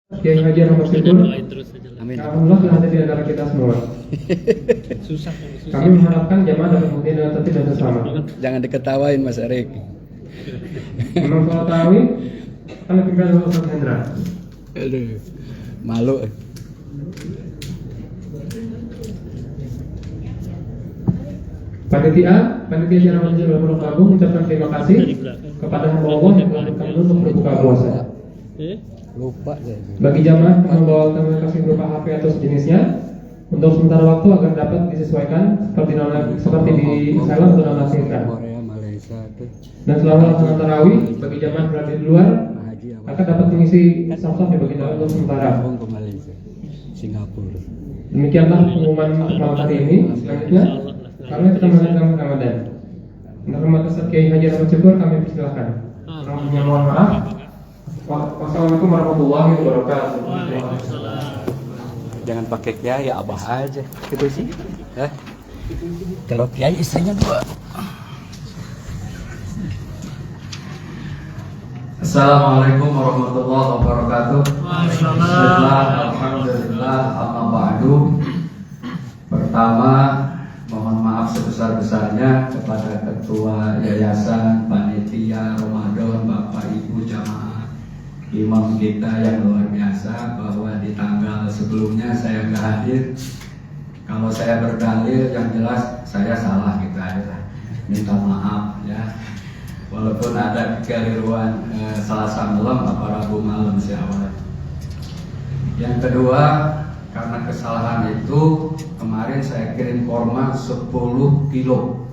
Kiai Haji Ahmad Syukur, Amin. alhamdulillah telah hadir di antara kita semua. Kami mengharapkan jamaah dapat mengikuti dengan tertib dan sesama. Jangan diketawain Mas Erik. Imam sholat tarawih akan dipimpin oleh Ustaz Hendra. Aduh, malu. Panitia Syarah Majelis Ulama Agung mengucapkan terima kasih kepada hamba Allah yang telah berkenan untuk berbuka puasa. Lupa deh. Bagi jamaah yang membawa komunikasi berupa HP atau sejenisnya, untuk sementara waktu agar dapat disesuaikan seperti di Salon atau nama singkat. Korea, Malaysia tuh. Dan selama sholat tarawih, bagi jamaah yang berada di luar Haji apa? akan dapat mengisi saf-saf di bagian dalam untuk sementara. Hong ke Malaysia, Singapura. Demikianlah pengumuman malam hari ini. Selanjutnya, kami akan mengajukan Ramadan. Untuk hormat Ustaz Kiai Haji Ahmad Syukur, kami persilakan. Mohon maaf. Wassalamualaikum warahmatullahi wabarakatuh. Jangan pakai kiai, abah aja. Gitu sih. Kalau kiai istrinya dua. Assalamualaikum warahmatullahi wabarakatuh. Alhamdulillah, amma ba'du. Pertama, mohon maaf sebesar-besarnya kepada Ketua Yayasan Panitia Ramadan, Bapak Ibu Jamaah, Imam kita yang luar biasa, bahwa di tanggal sebelumnya saya nggak hadir. Kalau saya berdalil yang jelas saya salah gitu aja. Minta maaf ya. Walaupun ada kekeliruan Selasa malam atau Rabu malam sih awalnya. Yang kedua, karena kesalahan itu kemarin saya kirim korma 10 kilo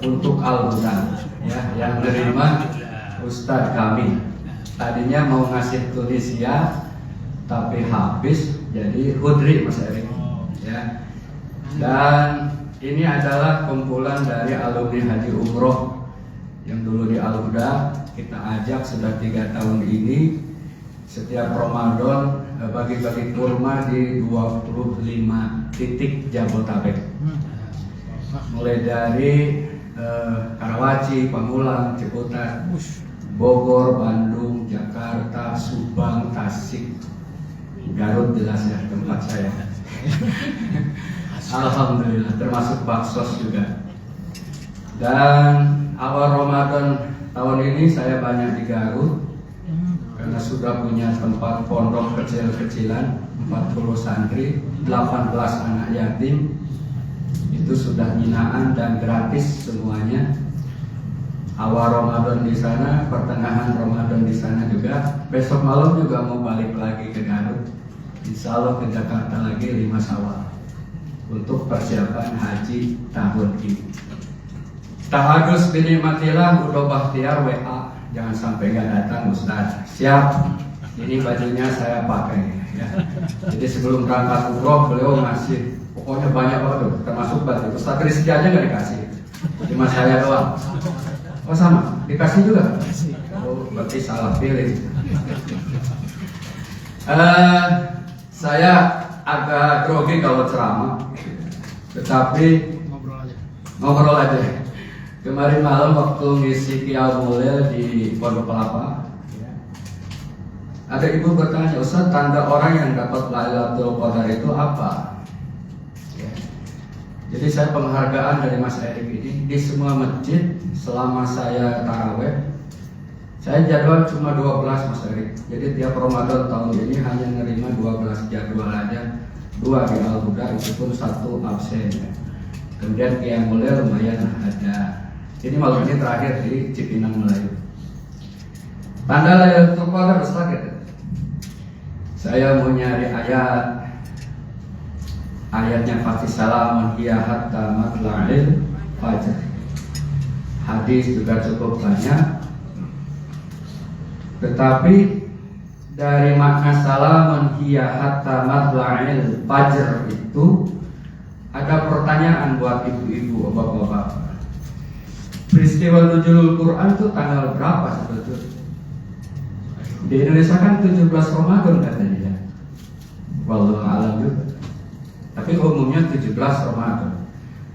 untuk Al-Huda ya, yang menerima Ustadz kami. Tadinya mau ngasih Tunisia tapi habis, jadi Hudri Mas Erik ya. Dan ini adalah kumpulan dari alumni Haji Umroh yang dulu di Al-Huda. Kita ajak sudah 3 tahun ini setiap Ramadan bagi-bagi kurma di 25 titik Jabodetabek, mulai dari Karawaci, Pamulang, Ciputat, Bogor, Bandung, Jakarta, Subang, Tasik, Garut jelas ya tempat saya. Alhamdulillah, termasuk Baksos juga. Dan awal Ramadan tahun ini saya banyak di Garut karena sudah punya tempat pondok kecil-kecilan, 40 santri, 18 anak yatim. Itu sudah binaan dan gratis semuanya. Awal Ramadan di sana, pertengahan Ramadan di sana juga. Besok malam juga mau balik lagi ke Garut. Insya Allah ke Jakarta lagi 5 Syawal untuk persiapan haji tahun ini. Tahadus binikmatillah udah Bahtiar WA, jangan sampai nggak datang Ustaz. Siap, ini bajunya saya pakai ya. Jadi sebelum berangkat umroh beliau ngasih, pokoknya banyak banget, termasuk baju. Ustaz Rizky aja nggak dikasih, cuma saya doang. Oh sama, dikasih juga? Oh berarti salah pilih. Saya agak grogi kalau ceramah, tetapi ngobrol aja. Kemarin malam waktu ngisi Qiyamul Lail di Pondok Kelapa, ada ibu bertanya, Ustaz, tanda orang yang dapat Lailatul Qadar itu apa? Ya. Jadi saya penghargaan dari Mas Erik ini di semua masjid selama saya taraweh. Saya jadwal cuma 12 Mas Erik. Jadi tiap Ramadan tahun ini hanya nerima 12 jadwal aja. 2 di Al-Huda, itu pun 1 absen ya. Kemudian Qiyamul Lail lumayan ada. Ini malam ini terakhir di Cipinang Melayu. Tanda Lailatul Qadar Ustaz gitu. Saya mau nyari ayatnya Fatih Salamun hiya hatta matla'il fajr. Hadis juga cukup banyak. Tetapi dari makna salamun hiya hatta matla'il fajr itu ada pertanyaan buat ibu-ibu, bapak-bapak. Peristiwa nuzulul Quran itu tanggal berapa sebetulnya? Di Indonesia kan 17 Ramadan katanya. Wallahu a'lam juga. Tapi umumnya 17 Ramadan.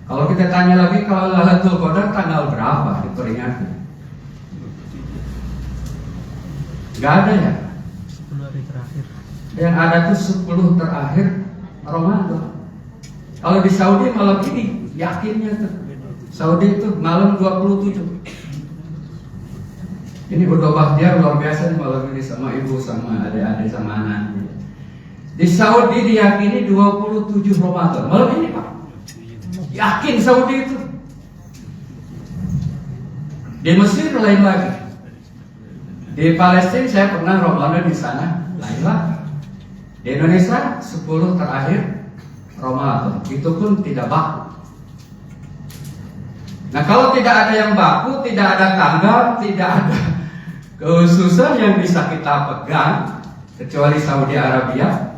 Kalau kita tanya lagi, kalau Lailatul Qadar tanggal berapa diperingati? Gak ada ya? 10 hari terakhir. Yang ada tuh 10 terakhir Ramadan. Kalau di Saudi malam ini, yakinnya tuh Saudi itu malam 27. Ini berdoa bahagia luar biasa malam ini sama ibu, sama adik-adik, sama anak. Di Saudi diyakini 27 Ramadan. Malam ini Pak, yakin Saudi itu. Di Mesir lain lagi. Di Palestina saya pernah Ramadan di sana, lain lagi. Di Indonesia 10 terakhir Ramadan, itu pun tidak baku. Nah kalau tidak ada yang baku, tidak ada tanggal, tidak ada khususan yang bisa kita pegang kecuali Saudi Arabia,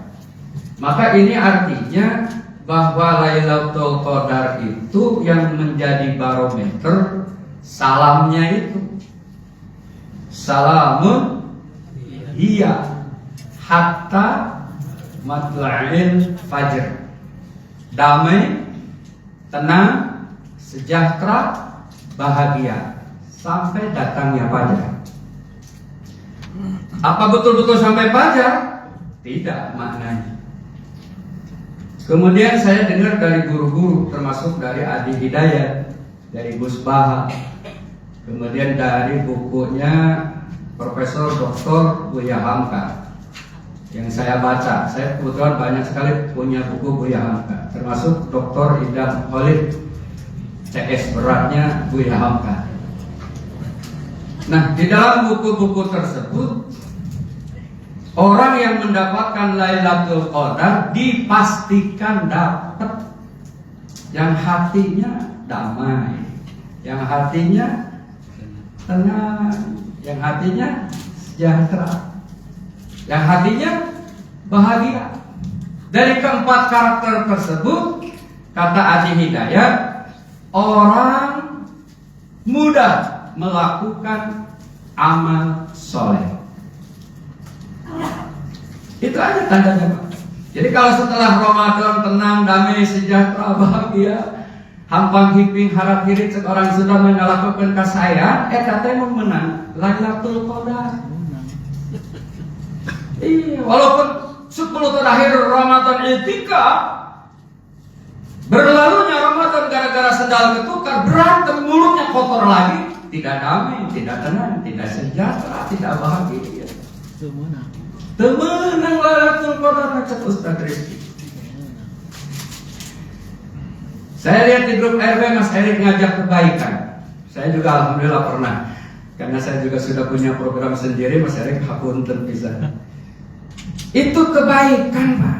maka ini artinya bahwa Lailatul Qadar itu yang menjadi barometer salamnya itu salamun hiya hatta matla'il fajr, damai, tenang, sejahtera, bahagia sampai datangnya fajar. Apa betul-betul sampai fajar? Tidak maknanya. Kemudian saya dengar dari guru-guru, termasuk dari Adi Hidayat, dari Gus Baha, kemudian dari bukunya Profesor Dr. Buya Hamka yang saya baca. Saya kebetulan banyak sekali punya buku Buya Hamka, termasuk Dr. Idam Khalid, CS beratnya Buya Hamka. Nah, di dalam buku-buku tersebut, orang yang mendapatkan Lailatul Qadar dipastikan dapat yang hatinya damai, yang hatinya tenang, yang hatinya sejahtera, yang hatinya bahagia. Dari keempat karakter tersebut, kata Adi Hidayat, orang mudah melakukan amal soleh. Itu aja tandanya Pak. Jadi kalau setelah Ramadan tenang, damai, sejahtera, bahagia, hampang hiping harap hirit seorang sudah melakukan kasayaan, katanya menang Lailatul Qadar. Iya, walaupun 10 terakhir Ramadan itikaf, berlalunya Ramadan gara-gara sendal ketukar, berantem, mulutnya kotor lagi, tidak damai, tidak tenang, tidak sejahtera, tidak bahagia. Temenang Lailatul Qadar macam Ustaz Rizky. Saya lihat di grup RW Mas Erik ngajak kebaikan. Saya juga alhamdulillah pernah. Karena saya juga sudah punya program sendiri, Mas Erik hapunten pisan. Itu kebaikan Pak.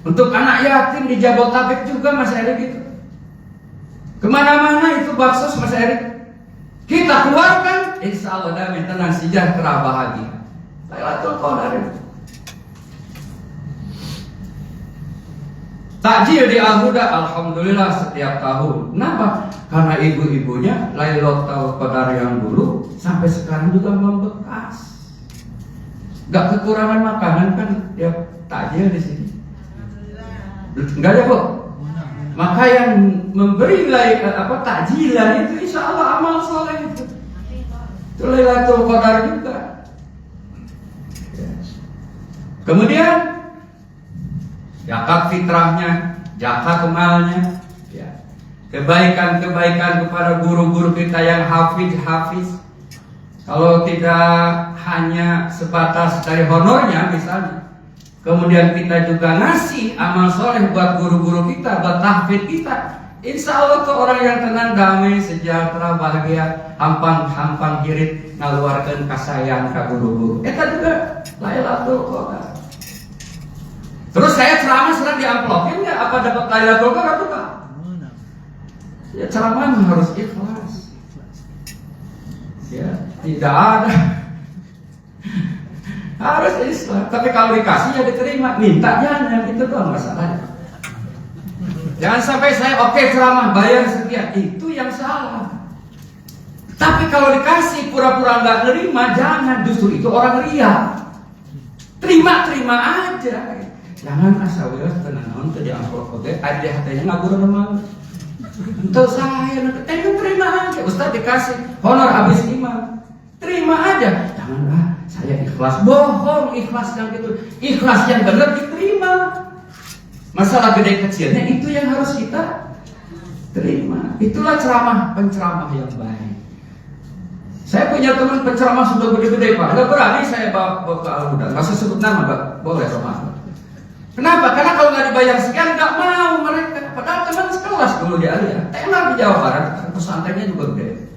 Untuk anak yatim di Jabotabek juga Mas Erik itu. Kemana-mana itu baksos Mas Erik. Kita keluarkan, insya Allah damai, tenang, sejahtera, bahagia. Lailatul Qadar itu. Takjil di Al-Huda, alhamdulillah setiap tahun. Kenapa? Karena ibu-ibunya Lailatul Qadar yang dulu sampai sekarang juga membekas. Gak kekurangan makanan kan tiap takjil di sini. Enggak ya Bu? Maka yang memberi takjilan itu insya Allah amal soleh itu. Itu Lailatul Qadar juga. Kemudian zakat fitrahnya, zakat malnya, ya. Kebaikan-kebaikan kepada guru-guru kita yang hafiz. Kalau tidak hanya sebatas dari honornya misalnya, kemudian kita juga ngasih amal soleh buat guru-guru kita, buat tahfidz kita, insya Allah tuh orang yang tenang, damai, sejahtera, bahagia, hampang hirit ngaluarkeun kasayang ka guru-guru. Eta juga Lailatul Qadar. Terus saya ceramah serang di amplopin ya, apa dapat Lailatul Qadar atau enggak? Ya ceramah harus ikhlas. Ya, tidak ada. Harus ikhlas. Tapi kalau dikasih ya diterima, minta jangan, itu doang masalahnya. Jangan sampai saya oke ceramah bayar sekian, itu yang salah. Tapi kalau dikasih pura-pura nggak nerima, jangan, justru itu orang ria. Terima aja. Jangan asal tenang tadi amplop oke, ada hatinya ngabur normal. Untuk saya terima aja. Ustaz dikasih honor habis imam, terima aja. Janganlah, saya ikhlas. ikhlas. Bohong ikhlas yang itu. Ikhlas yang benar diterima. Masalah gede kecilnya itu yang harus kita terima. Itulah penceramah yang baik. Saya punya teman penceramah sudah gede-gede Pak. Gak berani saya bawa ke Al-Huda. Gak usah sebut nama Pak. Boleh Pak. Kenapa? Karena kalau nggak dibayar sekian nggak mau mereka. Padahal teman sekelas dulu di Alia. Tenar di Jawa Barat. Pesantrennya juga gede.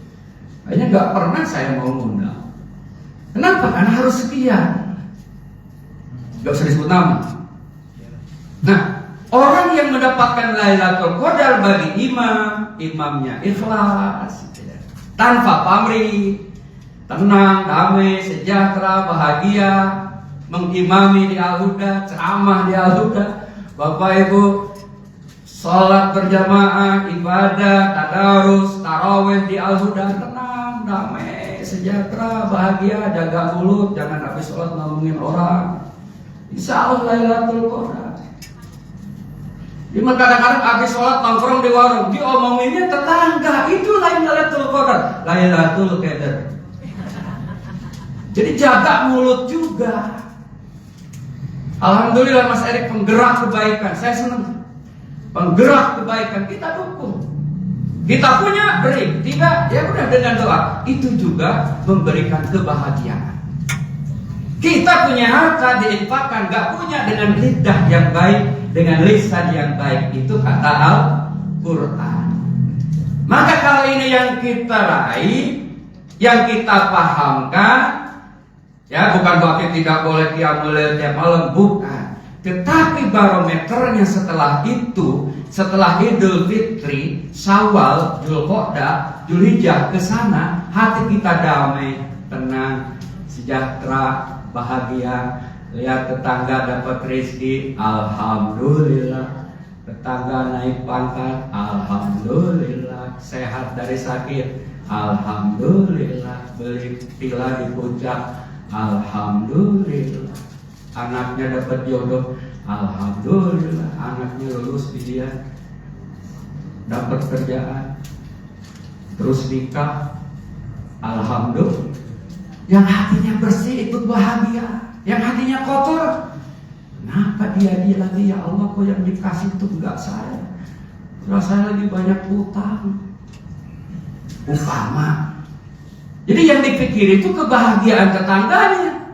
Akhirnya nggak pernah saya mau ngundang. Kenapa? Karena harus sekian. Gak usah disebut nama. Nah, orang yang mendapatkan Lailatul Qadar bagi imamnya ikhlas, tanpa pamrih, tenang, damai, sejahtera, bahagia, mengimami di Al-Huda, ceramah di Al-Huda. Bapak Ibu sholat berjamaah, ibadah, tadarus, tarawih di Al-Huda, tenang, damai, sejahtera, bahagia, jaga mulut, jangan habis sholat ngomongin orang. Insya Allah Lailatul Qadar. Cuma kadang-kadang habis sholat nongkrong di warung, diomonginnya tetangga, itu Lailatul Qadar. Lailatul Qadar. Jadi jaga mulut juga. Alhamdulillah Mas Erik penggerak kebaikan. Saya senang. Penggerak kebaikan kita dukung. Kita punya beri, tidak ya udah dengan doa. Itu juga memberikan kebahagiaan. Kita punya harta diinfakkan, gak punya dengan lidah yang baik, dengan lisan yang baik. Itu kata Al-Quran. Maka kali ini yang kita raih, yang kita pahamkan, ya bukan berarti tidak boleh qiyamul lail tiap malam, bukan. Tetapi barometernya setelah itu, setelah Idul Fitri, Syawal, Dzulqa'dah, Dzulhijjah ke sana, hati kita damai, tenang, sejahtera, bahagia. Lihat tetangga dapat rezeki, alhamdulillah. Tetangga naik pangkat, alhamdulillah. Sehat dari sakit, alhamdulillah. Beli villa di puncak, alhamdulillah. Anaknya dapat jodoh, alhamdulillah. Anaknya lulus ujian, dapat kerjaan, terus nikah, alhamdulillah. Yang hatinya bersih ikut bahagia, yang hatinya kotor, kenapa dia lagi, ya Allah kok yang dikasih itu enggak saya? Terus saya lagi banyak utang. Umpama. Jadi yang dipikir itu kebahagiaan tetangganya,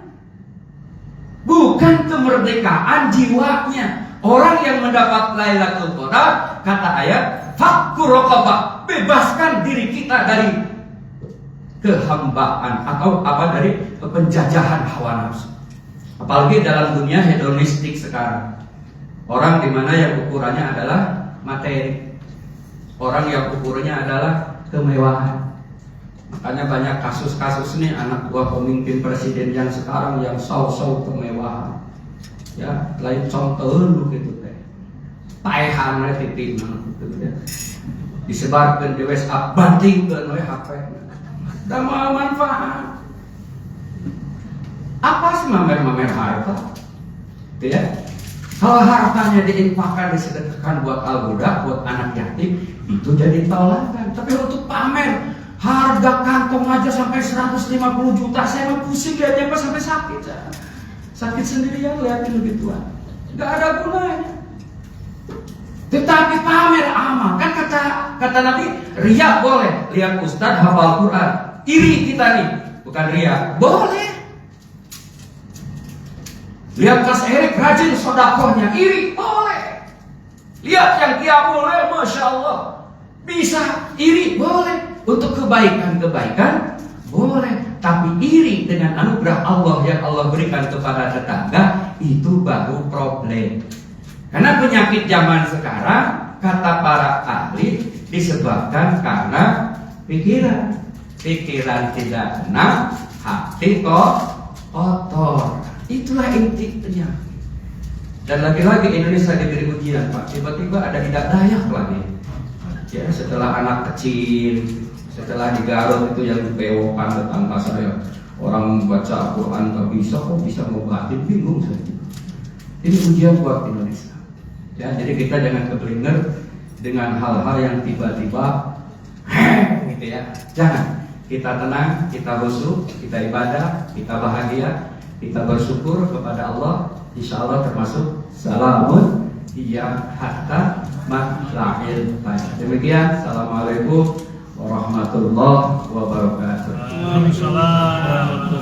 bukan kemerdekaan jiwanya. Orang yang mendapat Lailatul Qadar, kata ayat, fakkur raqabah, bebaskan diri kita dari kehambaan atau apa, dari penjajahan hawa nafsu. Apalagi dalam dunia hedonistik sekarang, orang dimana yang ukurannya adalah materi, orang yang ukurannya adalah kemewahan. Makanya banyak kasus-kasus nih anak buah pemimpin presiden yang sekarang yang sau-sau kemewahan, ya lain contoh gitu teh, paehan titik gitu ya, disebarkan di WhatsApp, bandingkan oleh HP. Dan mau manfaat. Apa sih mamer-mamer harta? Ya. Kalau hartanya diinfakkan, disedekahkan buat Al-Huda, buat anak yatim, itu jadi tolakan. Tapi untuk pamer, harga kantong aja sampai 150 juta, saya mah pusing lihatnya pas sampai sakit. Sakit sendirian liatin begituan. Gak ada gunanya. Tetapi pamer amal, kan kata Nabi, riya boleh. Lihat Ustadz hafal Quran, iri kita nih, bukan riya, boleh. Lihat Mas Erik rajin sodakohnya, iri, boleh. Lihat yang qiyamul lail, masya Allah, bisa iri, boleh. Untuk kebaikan-kebaikan, boleh. Tapi iri dengan anugerah Allah yang Allah berikan kepada tetangga, itu baru problem. Karena penyakit zaman sekarang, kata para ahli, disebabkan karena pikiran. Pikiran tidak tenang, hati kotor. Itulah inti penyakit. Dan lagi-lagi Indonesia diberi ujian, Pak. Tiba-tiba ada tidak dayak lagi. Ya, setelah anak kecil, setelah di Garut itu yang bewokan tetangga saya, orang baca Al-Quran gak bisa, kok bisa ngobatin, bingung saya. Ini ujian buat Indonesia. Ya, jadi kita jangan keblinger dengan hal-hal yang tiba-tiba gitu ya. Jangan. Kita tenang, kita khusyuk, kita ibadah, kita bahagia. Kita bersyukur kepada Allah, insya Allah termasuk salamun hiya hatta matla'il fajr. Demikian, assalamualaikum warahmatullahi wabarakatuh. Waalaikumsalam.